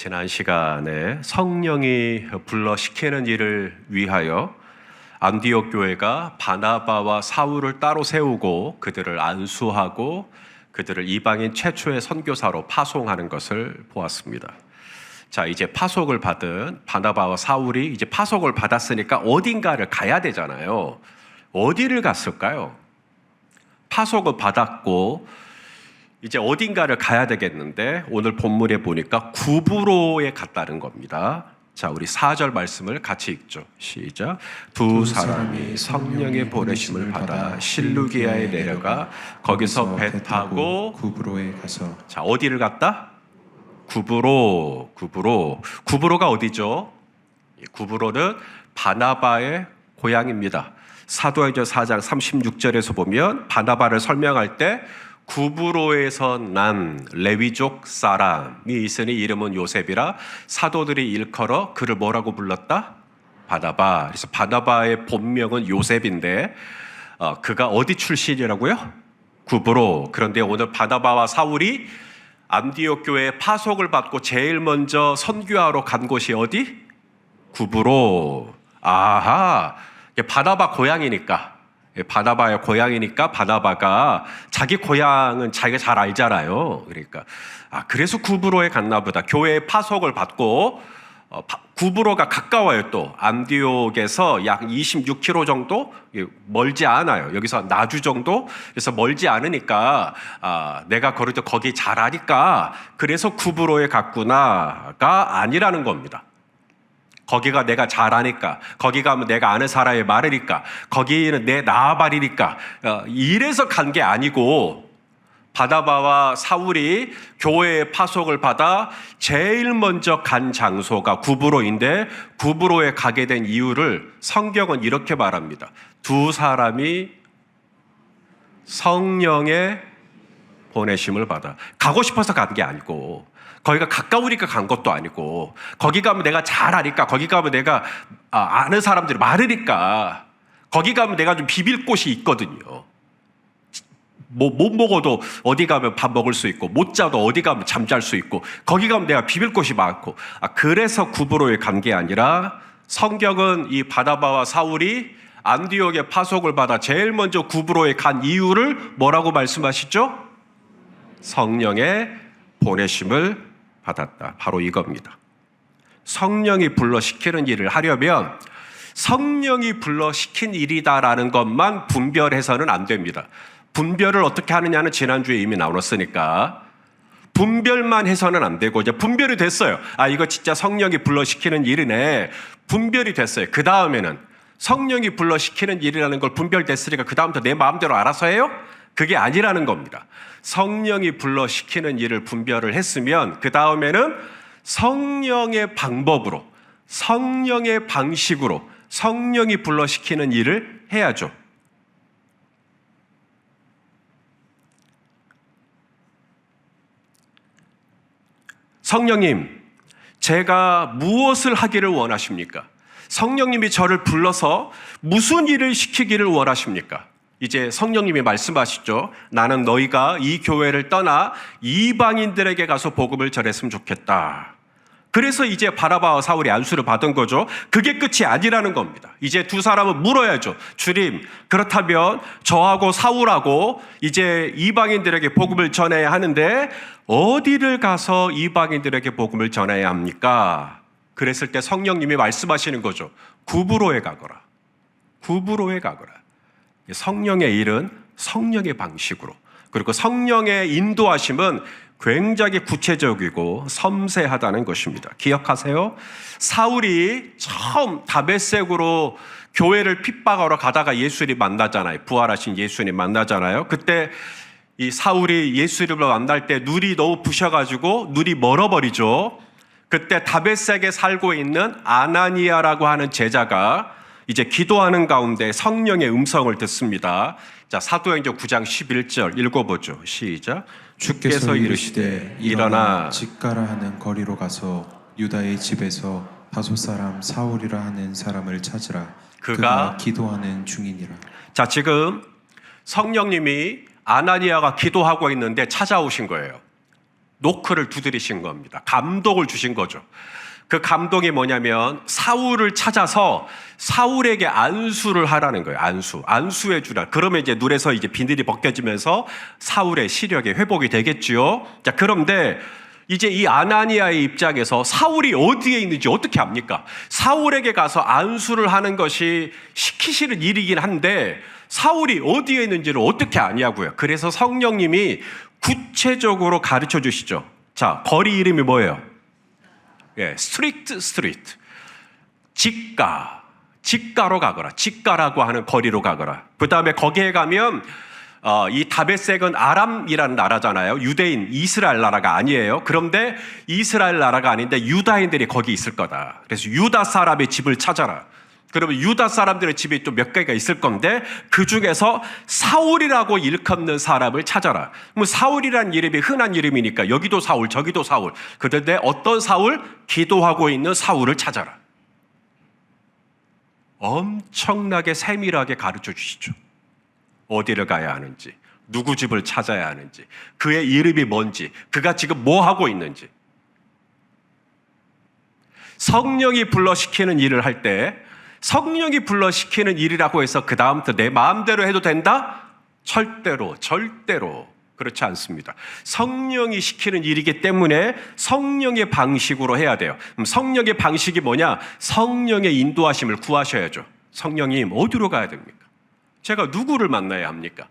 지난 시간에 성령이 불러시키는 일을 위하여 안디옥 교회가 바나바와 사울을 따로 세우고 그들을 안수하고 그들을 이방인 최초의 선교사로 파송하는 것을 보았습니다. 자, 이제 파송을 받은 바나바와 사울이 이제 파송을 받았으니까 어딘가를 가야 되잖아요. 어디를 갔을까요? 파송을 받았고 이제 어딘가를 가야 되겠는데 오늘 본문에 보니까 구브로에 갔다는 겁니다. 자, 우리 4절 말씀을 같이 읽죠. 시작. 두 사람이 성령의 보내심을 받아 실루기아에 내려가 거기서 배 타고 구브로에 가서. 자, 어디를 갔다? 구브로가 어디죠? 구브로는 바나바의 고향입니다. 사도행전 4장 36절에서 보면 바나바를 설명할 때 구브로에서 난 레위족 사람이 있으니 이름은 요셉이라 사도들이 일컬어 그를 뭐라고 불렀다? 바나바. 그래서 바나바의 본명은 요셉인데 그가 어디 출신이라고요? 구브로. 그런데 오늘 바나바와 사울이 안디옥 교회에 파송을 받고 제일 먼저 선교하러 간 곳이 어디? 구브로. 아하, 바나바 고향이니까. 바나바의 고향이니까 바나바가 자기 고향은 자기가 잘 알잖아요. 그러니까 그래서 구브로에 갔나 보다. 교회에 파송을 받고 구브로가 가까워요. 또 안디옥에서 약 26km 정도 멀지 않아요. 여기서 나주 정도. 그래서 멀지 않으니까 내가 거기도 거기 잘 아니까 그래서 구브로에 갔구나가 아니라는 겁니다. 거기가 내가 잘 아니까, 거기 가면 내가 아는 사람의 말이니까, 거기는 내 나아발이니까 이래서 간 게 아니고 바나바와 사울이 교회의 파송을 받아 제일 먼저 간 장소가 구브로인데 구브로에 가게 된 이유를 성경은 이렇게 말합니다. 두 사람이 성령의 보내심을 받아. 가고 싶어서 간 게 아니고 거기가 가까우니까 간 것도 아니고 거기 가면 내가 잘 아니까 거기 가면 내가 아는 사람들이 많으니까 거기 가면 내가 좀 비빌 곳이 있거든요. 못 먹어도 어디 가면 밥 먹을 수 있고 못 자도 어디 가면 잠잘 수 있고 거기 가면 내가 비빌 곳이 많고 그래서 구브로에 간 게 아니라 성경은 이 바나바와 사울이 안디옥의 파송을 받아 제일 먼저 구브로에 간 이유를 뭐라고 말씀하시죠? 성령의 보내심을 받았다. 바로 이겁니다. 성령이 불러시키는 일을 하려면 성령이 불러시킨 일이다라는 것만 분별해서는 안 됩니다. 분별을 어떻게 하느냐는 지난주에 이미 나눴으니까 분별만 해서는 안 되고 이제 분별이 됐어요. 이거 진짜 성령이 불러시키는 일이네. 분별이 됐어요. 그 다음에는 성령이 불러시키는 일이라는 걸 분별됐으니까 그 다음부터 내 마음대로 알아서 해요? 그게 아니라는 겁니다. 성령이 불러시키는 일을 분별을 했으면 그 다음에는 성령의 방법으로, 성령의 방식으로 성령이 불러시키는 일을 해야죠. 성령님, 제가 무엇을 하기를 원하십니까? 성령님이 저를 불러서 무슨 일을 시키기를 원하십니까? 이제 성령님이 말씀하시죠. 나는 너희가 이 교회를 떠나 이방인들에게 가서 복음을 전했으면 좋겠다. 그래서 이제 바나바와 사울이 안수를 받은 거죠. 그게 끝이 아니라는 겁니다. 이제 두 사람은 물어야죠. 주님, 그렇다면 저하고 사울하고 이제 이방인들에게 복음을 전해야 하는데 어디를 가서 이방인들에게 복음을 전해야 합니까? 그랬을 때 성령님이 말씀하시는 거죠. 구브로에 가거라. 구브로에 가거라. 성령의 일은 성령의 방식으로, 그리고 성령의 인도하심은 굉장히 구체적이고 섬세하다는 것입니다. 기억하세요? 사울이 처음 다메섹으로 교회를 핍박하러 가다가 예수님 만나잖아요. 부활하신 예수님 만나잖아요. 그때 이 사울이 예수님을 만날 때 눈이 너무 부셔가지고 눈이 멀어버리죠. 그때 다메섹에 살고 있는 아나니아라고 하는 제자가 이제 기도하는 가운데 성령의 음성을 듣습니다. 자, 사도행전 9장 11절 읽어보죠. 시작. 주께서 이르시되 일어나 직가라 하는 거리로 가서 유다의 집에서 다소 사람 사울이라 하는 사람을 찾으라. 그가 기도하는 중이니라. 자, 지금 성령님이 아나니아가 기도하고 있는데 찾아오신 거예요. 노크를 두드리신 겁니다. 감동을 주신 거죠. 그 감동이 뭐냐면 사울을 찾아서 사울에게 안수를 하라는 거예요. 안수해 주라. 그러면 이제 눈에서 이제 비늘이 벗겨지면서 사울의 시력이 회복이 되겠지요. 자, 그런데 이제 이 아나니아의 입장에서 사울이 어디에 있는지 어떻게 압니까? 사울에게 가서 안수를 하는 것이 시키시는 일이긴 한데 사울이 어디에 있는지를 어떻게 아냐고요. 그래서 성령님이 구체적으로 가르쳐 주시죠. 자, 거리 이름이 뭐예요? 예, 스트리트. 직가로 가거라. 직가라고 하는 거리로 가거라. 그 다음에 거기에 가면 이 다베섹은 아람이라는 나라잖아요. 유대인 이스라엘 나라가 아니에요. 그런데 이스라엘 나라가 아닌데 유다인들이 거기 있을 거다. 그래서 유다 사람의 집을 찾아라. 그러면 유다 사람들의 집이 또 몇 개가 있을 건데 그 중에서 사울이라고 일컫는 사람을 찾아라. 뭐 사울이란 이름이 흔한 이름이니까 여기도 사울 저기도 사울. 그런데 어떤 사울? 기도하고 있는 사울을 찾아라. 엄청나게 세밀하게 가르쳐 주시죠. 어디를 가야 하는지, 누구 집을 찾아야 하는지, 그의 이름이 뭔지, 그가 지금 뭐 하고 있는지. 성령이 불러시키는 일을 할 때 성령이 불러시키는 일이라고 해서 그 다음부터 내 마음대로 해도 된다? 절대로 그렇지 않습니다. 성령이 시키는 일이기 때문에 성령의 방식으로 해야 돼요. 그럼 성령의 방식이 뭐냐? 성령의 인도하심을 구하셔야죠. 성령님 어디로 가야 됩니까? 제가 누구를 만나야 합니까?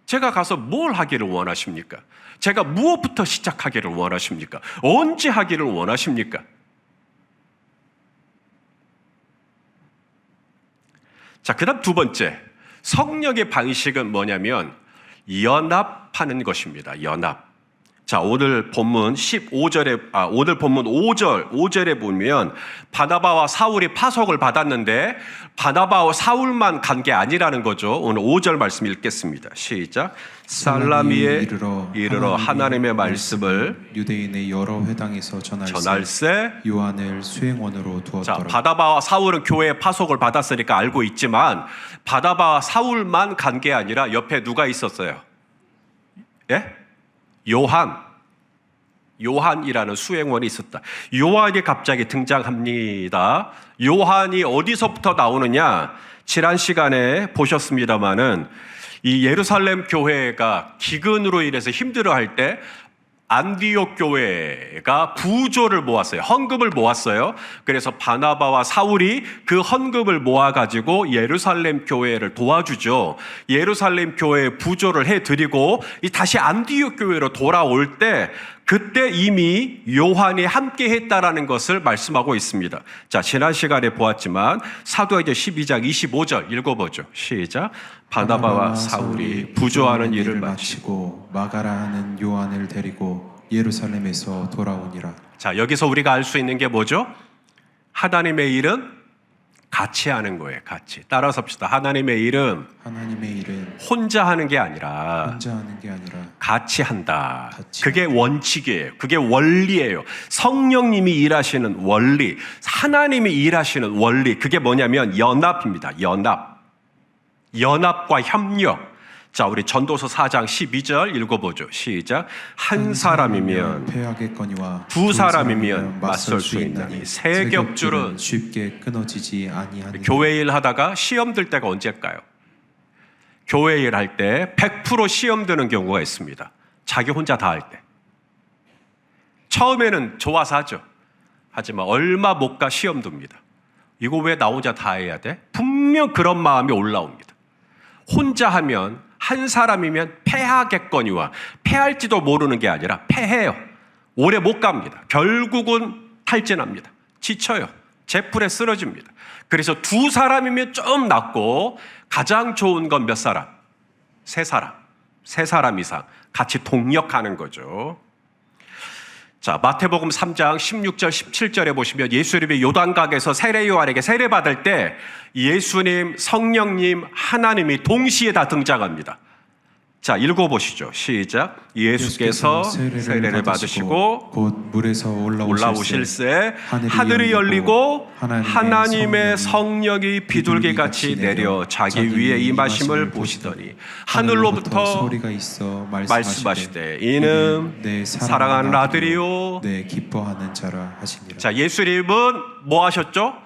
제가 가서 뭘 하기를 원하십니까? 제가 무엇부터 시작하기를 원하십니까? 언제 하기를 원하십니까? 자, 그 다음 두 번째, 성령의 방식은 뭐냐면 연합하는 것입니다. 연합. 자, 오늘 본문 5절에 보면 바나바와 사울이 파석을 받았는데 바나바와 사울만 간 게 아니라는 거죠. 오늘 5절 말씀 읽겠습니다. 시작. 살라미에 이르러 하나님의 말씀을 유대인의 여러 회당에서 전할세 요한을 수행원으로 두었더라. 자, 바나바와 사울은 교회에 파석을 받았으니까 알고 있지만 바나바와 사울만 간 게 아니라 옆에 누가 있었어요? 예? 요한이라는 수행원이 있었다. 요한이 갑자기 등장합니다. 요한이 어디서부터 나오느냐? 지난 시간에 보셨습니다마는 이 예루살렘 교회가 기근으로 인해서 힘들어할 때 안디옥 교회가 부조를 모았어요. 헌금을 모았어요. 그래서 바나바와 사울이 그 헌금을 모아가지고 예루살렘 교회를 도와주죠. 예루살렘 교회에 부조를 해드리고 다시 안디옥 교회로 돌아올 때 그때 이미 요한이 함께 했다라는 것을 말씀하고 있습니다. 자, 지난 시간에 보았지만 사도행전 12장 25절 읽어보죠. 시작. 바나바와 사울이 부조하는 일을 마치고 마가라 하는 요한을 데리고 예루살렘에서 돌아오니라. 자, 여기서 우리가 알 수 있는 게 뭐죠? 하나님의 일은 같이 하는 거예요. 같이. 따라서 합시다. 하나님의 일은 혼자 하는 게 아니라 같이 한다. 그게 원칙이에요. 그게 원리예요. 성령님이 일하시는 원리, 하나님이 일하시는 원리, 그게 뭐냐면 연합입니다. 연합과 협력. 자, 우리 전도서 4장 12절 읽어보죠. 시작. 한 사람이면 패하겠거니와 두 사람이면 맞설 수 있나니 세 겹줄은 쉽게 끊어지지 아니하니. 교회 일 하다가 시험 들 때가 언제일까요? 교회 일 할 때 100% 시험 드는 경우가 있습니다. 자기 혼자 다 할 때. 처음에는 좋아서 하죠. 하지만 얼마 못 가 시험 듭니다. 이거 왜 나 혼자 다 해야 돼? 분명 그런 마음이 올라옵니다. 혼자 하면 한 사람이면 패하겠거니와 패할지도 모르는 게 아니라 패해요. 오래 못 갑니다. 결국은 탈진합니다. 지쳐요. 제풀에 쓰러집니다. 그래서 두 사람이면 좀 낫고 가장 좋은 건 몇 사람? 세 사람 이상 같이 동력하는 거죠. 자, 마태복음 3장 16절 17절에 보시면 예수님이 요단강에서 세례 요한에게 세례 받을 때 예수님, 성령님, 하나님이 동시에 다 등장합니다. 자, 읽어보시죠. 시작. 예수께서 세례를 받으시고 곧 물에서 올라오실새 하늘이 열리고 하나님의 성령이 비둘기같이 내려 자기 위에 임하심을 보시더니 하늘로부터 소리가 있어 말씀하시되 이는 내 사랑하는 아들이요 내 기뻐하는 자라 하시니라. 자, 예수님은 뭐 하셨죠?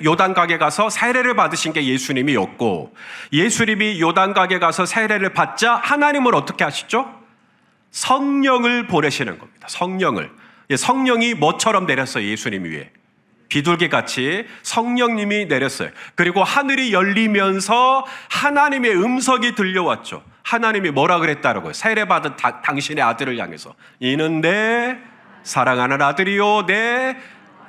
요단강에 가서 세례를 받으신 게 예수님이었고, 예수님이 요단강에 가서 세례를 받자 하나님은 어떻게 하시죠? 성령을 보내시는 겁니다. 성령이 뭐처럼 내렸어요? 예수님 위에 비둘기같이 성령님이 내렸어요. 그리고 하늘이 열리면서 하나님의 음성이 들려왔죠. 하나님이 뭐라 그랬다라고요? 세례받은 당신의 아들을 향해서 이는 내 사랑하는 아들이요 내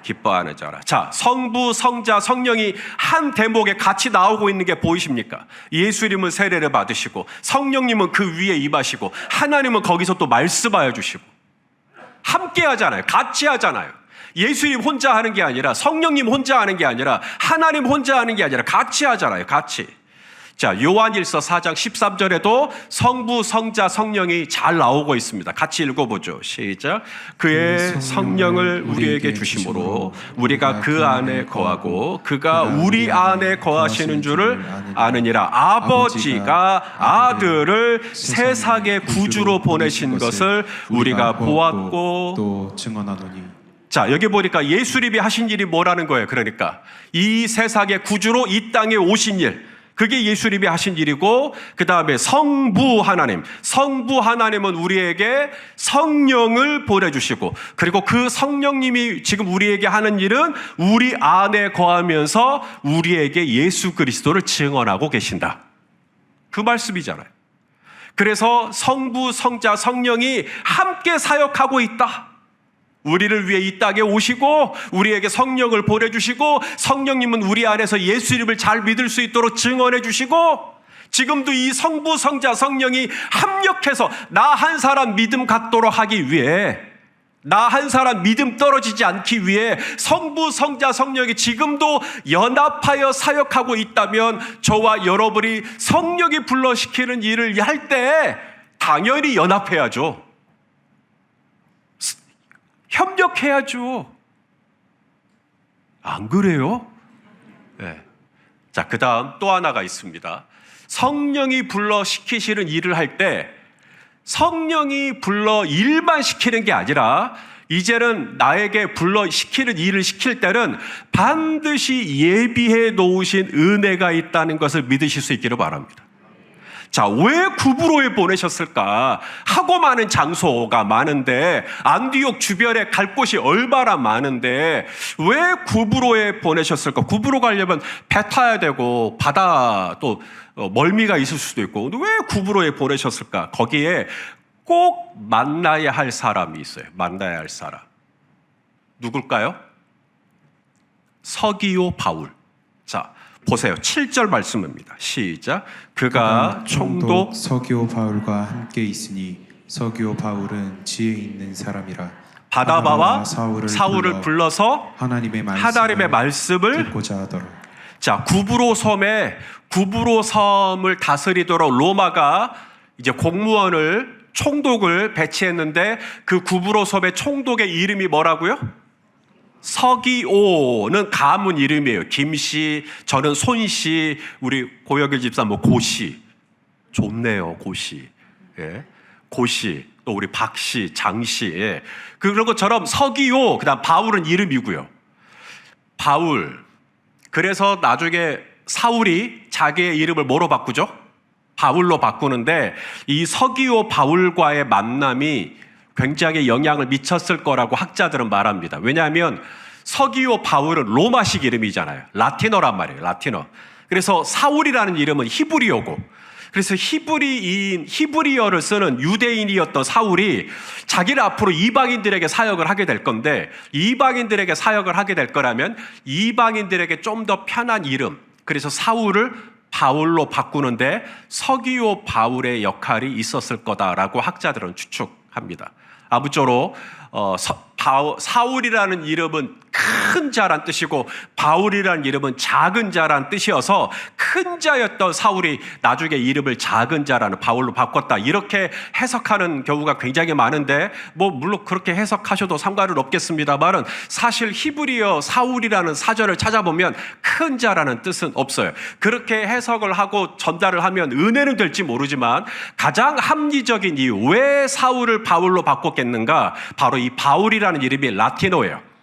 기뻐하는 자라. 자, 성부, 성자, 성령이 한 대목에 같이 나오고 있는 게 보이십니까? 예수님은 세례를 받으시고 성령님은 그 위에 임하시고 하나님은 거기서 또 말씀하여 주시고 함께 하잖아요. 같이 하잖아요. 예수님 혼자 하는 게 아니라 성령님 혼자 하는 게 아니라 하나님 혼자 하는 게 아니라 같이 하잖아요. 같이. 자, 요한일서 4장 13절에도 성부, 성자, 성령이 잘 나오고 있습니다. 같이 읽어보죠. 시작. 그의 성령을 우리에게 주심으로 우리가 그 안에 거하고 그가 우리 안에 거하시는 줄을 아느니라. 아버지가 아들을 세상의 구주로 보내신 것을 우리가 보았고 또 증언하노니. 자, 여기 보니까 예수님이 하신 일이 뭐라는 거예요? 그러니까 이 세상의 구주로 이 땅에 오신 일, 그게 예수님이 하신 일이고, 그 다음에 성부 하나님은 우리에게 성령을 보내주시고, 그리고 그 성령님이 지금 우리에게 하는 일은 우리 안에 거하면서 우리에게 예수 그리스도를 증언하고 계신다. 그 말씀이잖아요. 그래서 성부, 성자, 성령이 함께 사역하고 있다. 우리를 위해 이 땅에 오시고 우리에게 성령을 보내주시고 성령님은 우리 안에서 예수님을 잘 믿을 수 있도록 증언해 주시고, 지금도 이 성부, 성자, 성령이 합력해서 나 한 사람 믿음 갖도록 하기 위해, 나 한 사람 믿음 떨어지지 않기 위해 성부, 성자, 성령이 지금도 연합하여 사역하고 있다면 저와 여러분이 성령이 불러시키는 일을 할 때 당연히 연합해야죠. 협력해야죠. 안 그래요? 네. 자, 그 다음 또 하나가 있습니다. 성령이 불러 시키시는 일을 할 때 성령이 불러 일만 시키는 게 아니라 이제는 나에게 불러 시키는 일을 시킬 때는 반드시 예비해 놓으신 은혜가 있다는 것을 믿으실 수 있기를 바랍니다. 자, 왜 구브로에 보내셨을까? 하고 많은 장소가 많은데, 안디옥 주변에 갈 곳이 얼마나 많은데 왜 구브로에 보내셨을까? 구브로 가려면 배 타야 되고 바다 또 멀미가 있을 수도 있고, 근데 왜 구브로에 보내셨을까? 거기에 꼭 만나야 할 사람이 있어요. 만나야 할 사람. 누굴까요? 서기오 바울. 자, 보세요. 7절 말씀입니다. 시작. 그가 총독 서기오 바울과 함께 있으니 서기오 바울은 지혜 있는 사람이라. 바나바와 사울을 불러서 하나님의 말씀을 듣고자 하더라. 자, 구브로 섬을 다스리도록 로마가 이제 공무원을, 총독을 배치했는데 그 구브로 섬의 총독의 이름이 뭐라고요? 서기오는 가문 이름이에요. 김씨, 저는 손씨, 우리 고혁일 집사 고씨. 좋네요, 고씨. 예. 고씨, 또 우리 박씨, 장씨. 예. 그런 것처럼 서기오, 그다음 바울은 이름이고요. 바울. 그래서 나중에 사울이 자기의 이름을 뭐로 바꾸죠? 바울로 바꾸는데, 이 서기오 바울과의 만남이 굉장히 영향을 미쳤을 거라고 학자들은 말합니다. 왜냐하면 서기오 바울은 로마식 이름이잖아요. 라틴어란 말이에요. 라틴어. 그래서 사울이라는 이름은 히브리어고, 그래서 히브리어를 쓰는 유대인이었던 사울이 자기를 앞으로 이방인들에게 사역을 하게 될 건데, 이방인들에게 사역을 하게 될 거라면 이방인들에게 좀 더 편한 이름, 그래서 사울을 바울로 바꾸는데 서기오 바울의 역할이 있었을 거다라고 학자들은 추측합니다. 아무쪼록 사울이라는 이름은 큰 자란 뜻이고 바울이라는 이름은 작은 자란 뜻이어서 큰 자였던 사울이 나중에 이름을 작은 자라는 바울로 바꿨다, 이렇게 해석하는 경우가 굉장히 많은데 뭐 물론 그렇게 해석하셔도 상관은 없겠습니다만은 사실 히브리어 사울이라는 사전을 찾아보면 큰 자라는 뜻은 없어요. 그렇게 해석을 하고 전달을 하면 은혜는 될지 모르지만 가장 합리적인 이유, 왜 사울을 바울로 바꿨겠는가? 바로 이 바울이라는 이름이 라틴어예요.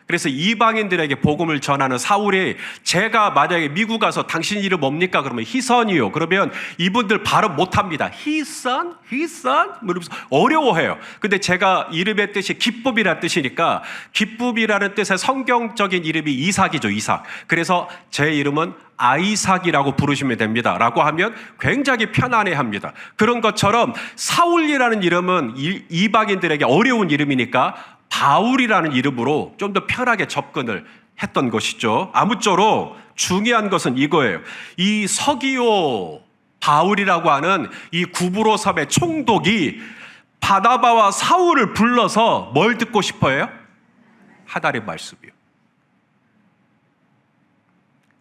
그래서 이방인들에게 복음을 전하는 사울이 제가 만약에 미국 가서 당신 이름 뭡니까? 그러면 희선이요. 그러면 이분들 발음 못합니다. 희선? 이러면서 어려워해요. 근데 제가 이름의 뜻이 기쁨이라는 뜻이니까 기쁨이라는 뜻의 성경적인 이름이 이삭이죠. 이삭. 그래서 제 이름은 아이삭이라고 부르시면 됩니다 라고 하면 굉장히 편안해합니다. 그런 것처럼 사울이라는 이름은 이방인들에게 어려운 이름이니까 바울이라는 이름으로 좀 더 편하게 접근을 했던 것이죠. 아무쪼록 중요한 것은 이거예요. 이 서기오 바울이라고 하는 이 구브로 섬의 총독이 바나바와 사울을 불러서 뭘 듣고 싶어해요? 하나님의 말씀이요.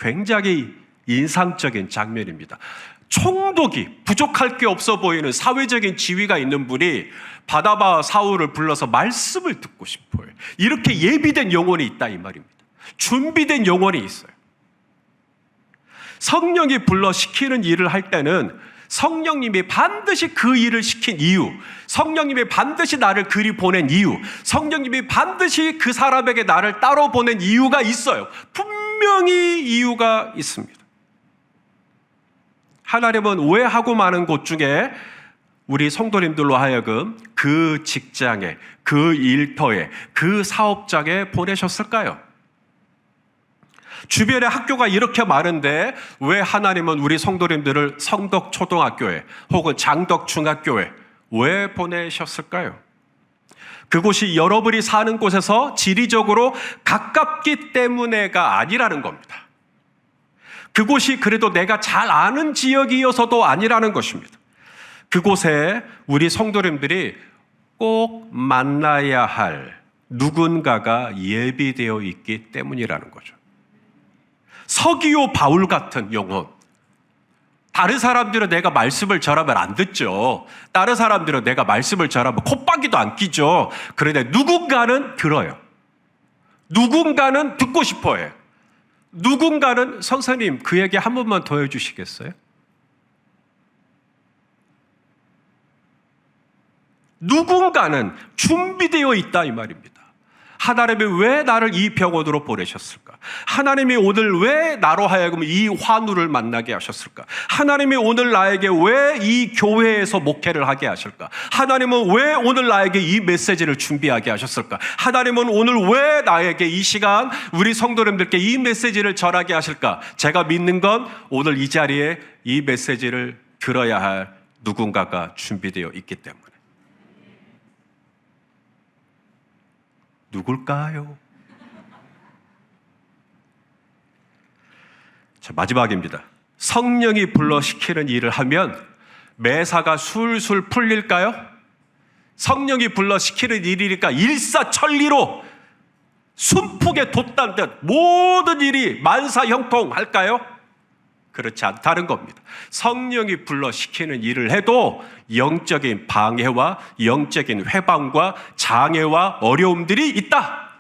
굉장히 인상적인 장면입니다. 총독이, 부족할 게 없어 보이는 사회적인 지위가 있는 분이 바나바와 사울을 불러서 말씀을 듣고 싶어요. 이렇게 예비된 영혼이 있다 이 말입니다. 준비된 영혼이 있어요. 성령이 불러 시키는 일을 할 때는 성령님이 반드시 그 일을 시킨 이유, 성령님이 반드시 나를 그리 보낸 이유, 성령님이 반드시 그 사람에게 나를 따로 보낸 이유가 있어요. 분명히 이유가 있습니다. 하나님은 오해하고 많은 곳 중에 우리 성도님들로 하여금 그 직장에, 그 일터에, 그 사업장에 보내셨을까요? 주변에 학교가 이렇게 많은데 왜 하나님은 우리 성도님들을 성덕 초등학교에 혹은 장덕 중학교에 왜 보내셨을까요? 그곳이 여러분이 사는 곳에서 지리적으로 가깝기 때문에가 아니라는 겁니다. 그곳이 그래도 내가 잘 아는 지역이어서도 아니라는 것입니다. 그곳에 우리 성도님들이 꼭 만나야 할 누군가가 예비되어 있기 때문이라는 거죠. 서기오 바울 같은 영혼. 다른 사람들은 내가 말씀을 전하면 안 듣죠. 다른 사람들은 내가 말씀을 전하면 콧방귀도 안 끼죠. 그런데 누군가는 들어요. 누군가는 듣고 싶어 해요. 누군가는 선생님 그 얘기 한 번만 더 해주시겠어요? 누군가는 준비되어 있다 이 말입니다. 하나님이 왜 나를 이 병원으로 보내셨을까? 하나님이 오늘 왜 나로 하여금 이 환우를 만나게 하셨을까? 하나님이 오늘 나에게 왜 이 교회에서 목회를 하게 하실까? 하나님은 왜 오늘 나에게 이 메시지를 준비하게 하셨을까? 하나님은 오늘 왜 나에게 이 시간 우리 성도님들께 이 메시지를 전하게 하실까? 제가 믿는 건 오늘 이 자리에 이 메시지를 들어야 할 누군가가 준비되어 있기 때문에. 누굴까요? 자, 마지막입니다. 성령이 불러 시키는 일을 하면 매사가 술술 풀릴까요? 성령이 불러 시키는 일이니까 일사천리로 순풍에 돛단 듯 모든 일이 만사형통할까요? 그렇지 않다는 겁니다. 성령이 불러 시키는 일을 해도 영적인 방해와 영적인 회방과 장애와 어려움들이 있다.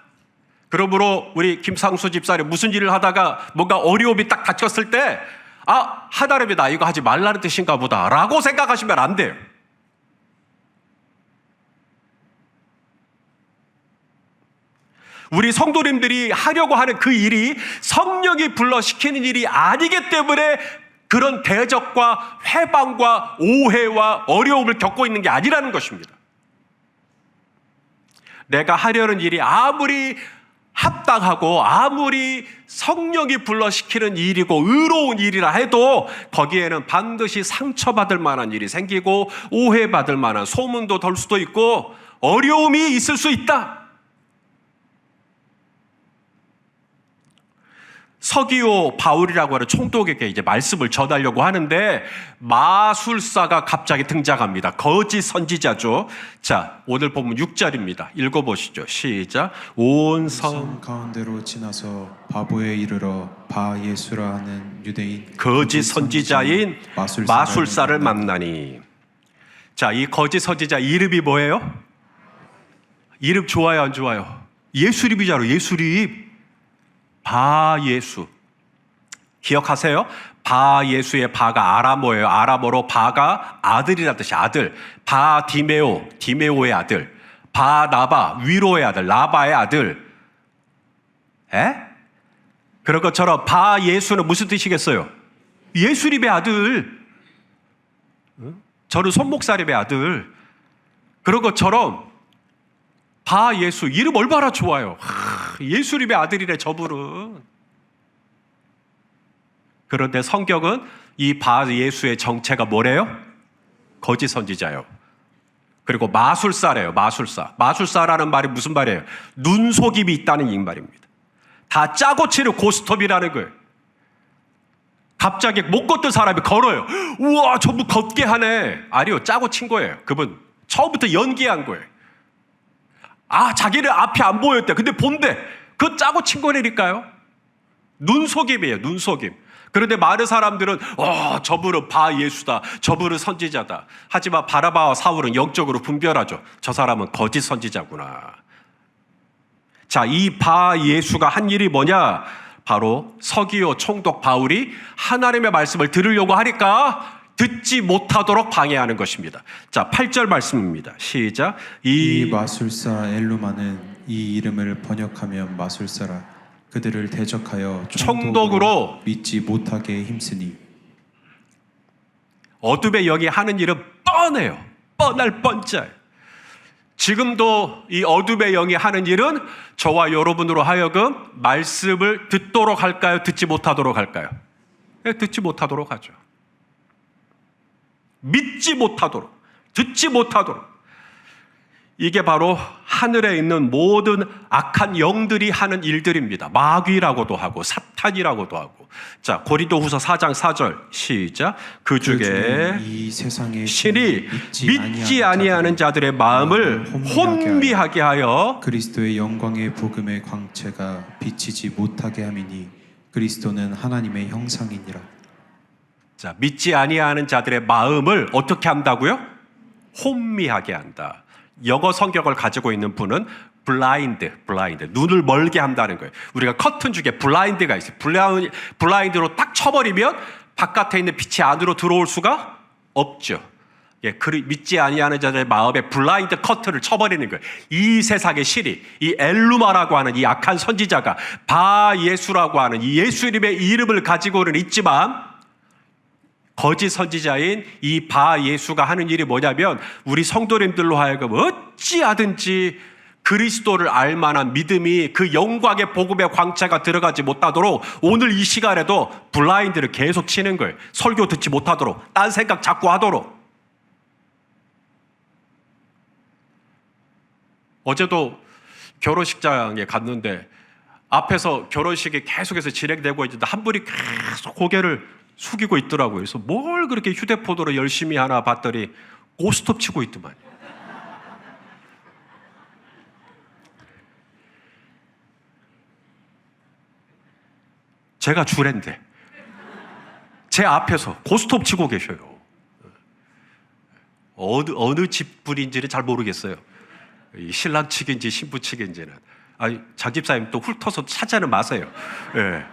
그러므로 우리 김상수 집사님 무슨 일을 하다가 뭔가 어려움이 딱 닥쳤을 때 하나님이 나 이거 하지 말라는 뜻인가 보다 라고 생각하시면 안 돼요. 우리 성도님들이 하려고 하는 그 일이 성령이 불러 시키는 일이 아니기 때문에 그런 대적과 회방과 오해와 어려움을 겪고 있는 게 아니라는 것입니다. 내가 하려는 일이 아무리 합당하고 아무리 성령이 불러 시키는 일이고 의로운 일이라 해도 거기에는 반드시 상처받을 만한 일이 생기고 오해받을 만한 소문도 돌 수도 있고 어려움이 있을 수 있다. 서기오 바울이라고 하는 총독에게 이제 말씀을 전하려고 하는데 마술사가 갑자기 등장합니다. 거짓 선지자죠. 자, 오늘 본문 6절입니다. 읽어보시죠. 시작. 온 성 가운데로 지나서 바보에 이르러 바 예수라 하는 유대인 거짓 선지자인 마술사를 만나니. 자, 이 거짓 선지자 이름이 뭐예요? 이름 좋아요, 안 좋아요? 예수립이잖아요. 예수립. 바 예수. 기억하세요? 바 예수의 바가 아람어예요. 아람어로 바가 아들이라는 뜻이 아들. 바 디메오, 디메오의 아들. 바 나바, 위로의 아들. 나바의 아들. 에? 그런 것처럼 바 예수는 무슨 뜻이겠어요? 예수립의 아들. 저는 손목사립의 아들. 그런 것처럼 바 예수 이름 얼마나 좋아요. 예수님의 아들이래 저분은. 그런데 성경은 이 바 예수의 정체가 뭐래요? 거짓 선지자예요. 그리고 마술사래요. 마술사. 마술사라는 말이 무슨 말이에요? 눈속임이 있다는 이 말입니다. 다 짜고 치는 고스톱이라는 거예요. 갑자기 못 걷던 사람이 걸어요. 우와, 전부 걷게 하네. 아니요, 짜고 친 거예요. 그분 처음부터 연기한 거예요. 아, 자기는 앞이 안 보였대. 근데 본대. 그거 짜고 친 거라니까요. 눈속임이에요. 눈속임. 그런데 많은 사람들은 저분은 바 예수다. 저분은 선지자다. 하지만 바나바와 사울은 영적으로 분별하죠. 저 사람은 거짓 선지자구나. 자, 이 바 예수가 한 일이 뭐냐? 바로 서기오 총독 바울이 하나님의 말씀을 들으려고 하니까 듣지 못하도록 방해하는 것입니다. 자, 8절 말씀입니다. 시작. 이 마술사 엘루마는 이 이름을 번역하면 마술사라. 그들을 대적하여 총독으로 믿지 못하게 힘쓰니. 어둠의 영이 하는 일은 뻔해요. 뻔할 뻔짜요. 지금도 이 어둠의 영이 하는 일은 저와 여러분으로 하여금 말씀을 듣도록 할까요? 듣지 못하도록 할까요? 네, 듣지 못하도록 하죠. 믿지 못하도록, 듣지 못하도록. 이게 바로 하늘에 있는 모든 악한 영들이 하는 일들입니다. 마귀라고도 하고 사탄이라고도 하고. 자, 고린도후서 4장 4절 시작. 그 중에 이 세상의 신이 믿지 아니하는 자들의 마음을 혼미하게 하여 그리스도의 영광의 복음의 광채가 비치지 못하게 함이니 그리스도는 하나님의 형상이니라. 자, 믿지 아니하는 자들의 마음을 어떻게 한다고요? 혼미하게 한다. 영어 성경을 가지고 있는 분은 블라인드, 눈을 멀게 한다는 거예요. 우리가 커튼 중에 블라인드가 있어요. 블라인드로 딱 쳐버리면 바깥에 있는 빛이 안으로 들어올 수가 없죠. 예, 믿지 아니하는 자들의 마음에 블라인드 커튼을 쳐버리는 거예요. 이 세상의 신이, 이 엘루마라고 하는 이 악한 선지자가 바 예수라고 하는 이 예수님의 이름을 가지고는 있지만 거짓 선지자인 이 바 예수가 하는 일이 뭐냐면 우리 성도님들로 하여금 어찌하든지 그리스도를 알만한 믿음이 그 영광의 복음의 광채가 들어가지 못하도록 오늘 이 시간에도 블라인드를 계속 치는 거예요. 설교 듣지 못하도록, 딴 생각 자꾸 하도록. 어제도 결혼식장에 갔는데 앞에서 결혼식이 계속해서 진행되고 있는데 한 분이 계속 고개를 숙이고 있더라고요. 그래서 뭘 그렇게 휴대폰으로 열심히 하나 봤더니 고스톱 치고 있더만. 제가 주례인데 제 앞에서 고스톱 치고 계셔요. 어느 집 분인지는 잘 모르겠어요. 신랑 측인지 신부 측인지는. 장 집사님 또 훑어서 찾아는 마세요. 예.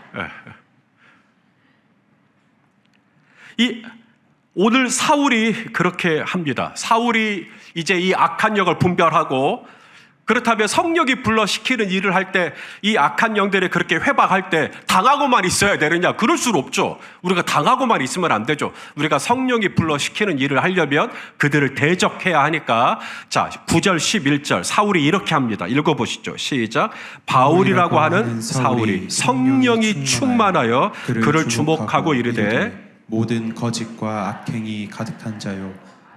오늘 사울이 그렇게 합니다. 사울이 이제 이 악한 영을 분별하고 그렇다면 성령이 불러시키는 일을 할 때 이 악한 영들이 그렇게 회박할 때 당하고만 있어야 되느냐? 그럴 수는 없죠. 우리가 당하고만 있으면 안 되죠. 우리가 성령이 불러시키는 일을 하려면 그들을 대적해야 하니까 자 9절 11절 사울이 이렇게 합니다. 읽어보시죠. 시작. 바울이라고 하는 사울이 성령이 충만하여 그를 주목하고 이르되 모든 거짓과 악행이 가득한 자요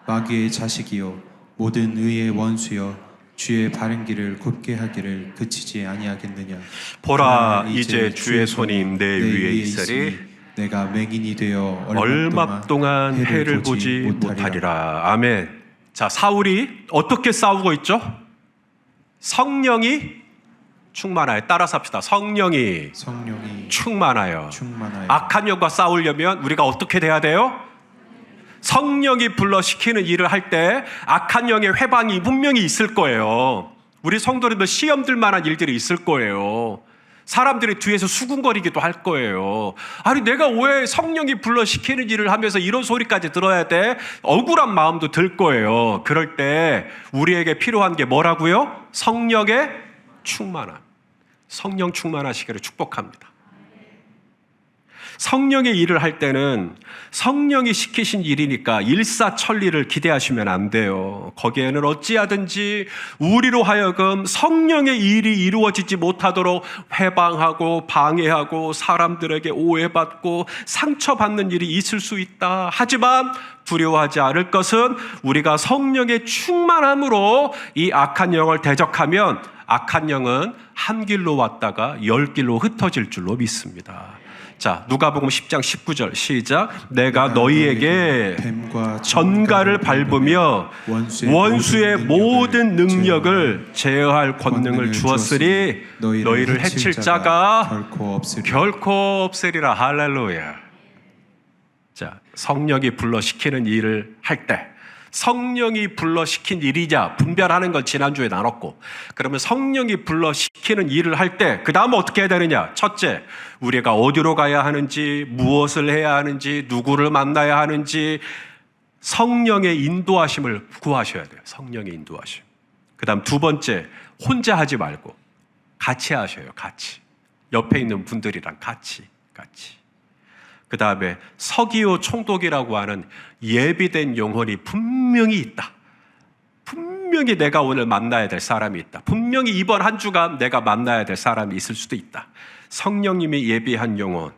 마귀의 자식이요 모든 의의 원수여 주의 바른 길을 곧게 하기를 그치지 아니하겠느냐. 보라, 이제 주의 손이 내 위에 있으리 내가 맹인이 되어 얼마 동안 해를 보지 못하리라. 아멘. 자, 사울이 어떻게 싸우고 있죠? 성령이 충만하여. 따라서 합시다. 성령이 충만하여. 악한 영과 싸우려면 우리가 어떻게 돼야 돼요? 성령이 불러시키는 일을 할 때 악한 영의 회방이 분명히 있을 거예요. 우리 성도들도 시험들 만한 일들이 있을 거예요. 사람들이 뒤에서 수군거리기도 할 거예요. 아니, 내가 왜 성령이 불러시키는 일을 하면서 이런 소리까지 들어야 돼? 억울한 마음도 들 거예요. 그럴 때 우리에게 필요한 게 뭐라고요? 성령의 충만함. 성령 충만하시기를 축복합니다. 성령의 일을 할 때는 성령이 시키신 일이니까 일사천리를 기대하시면 안 돼요. 거기에는 어찌하든지 우리로 하여금 성령의 일이 이루어지지 못하도록 회방하고 방해하고 사람들에게 오해받고 상처받는 일이 있을 수 있다. 하지만 두려워하지 않을 것은 우리가 성령의 충만함으로 이 악한 영을 대적하면 악한 영은 한 길로 왔다가 10길로 흩어질 줄로 믿습니다. 자, 누가복음 10장 19절 시작. 내가 너희에게 전갈을 밟으며 원수의 모든 능력을 제어할 권능을 주었으니 너희를 해칠 자가 결코 없으리라. 할렐루야. 자, 성령이 불러시키는 일을 할 때 성령이 불러시킨 일이냐 분별하는 걸 지난주에 나눴고, 그러면 성령이 불러시키는 일을 할 때 그 다음 어떻게 해야 되느냐. 첫째, 우리가 어디로 가야 하는지, 무엇을 해야 하는지, 누구를 만나야 하는지 성령의 인도하심을 구하셔야 돼요. 성령의 인도하심. 그 다음 두 번째, 혼자 하지 말고 같이 하셔요. 같이. 옆에 있는 분들이랑 같이. 그 다음에 서기오 총독이라고 하는 예비된 영혼이 분명히 있다. 분명히 내가 오늘 만나야 될 사람이 있다. 분명히 이번 한 주간 내가 만나야 될 사람이 있을 수도 있다. 성령님이 예비한 영혼.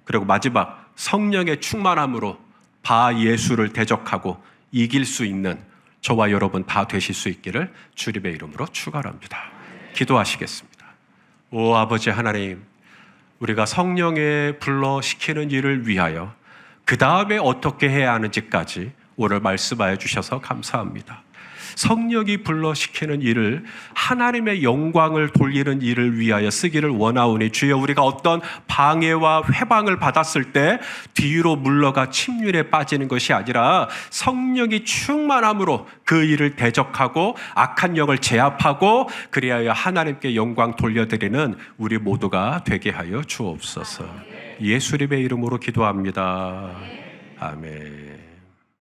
그리고 마지막, 성령의 충만함으로 바 예수를 대적하고 이길 수 있는 저와 여러분 다 되실 수 있기를 주님의 이름으로 축원합니다. 기도하시겠습니다. 오 아버지 하나님, 우리가 성령의 불러시키는 일을 위하여 그 다음에 어떻게 해야 하는지까지 오늘 말씀하여 주셔서 감사합니다. 성령이 불러시키는 일을 하나님의 영광을 돌리는 일을 위하여 쓰기를 원하오니 주여, 우리가 어떤 방해와 회방을 받았을 때 뒤로 물러가 침륜에 빠지는 것이 아니라 성령이 충만함으로 그 일을 대적하고 악한 영을 제압하고 그리하여 하나님께 영광 돌려드리는 우리 모두가 되게 하여 주옵소서. 예수님의 이름으로 기도합니다. 아멘.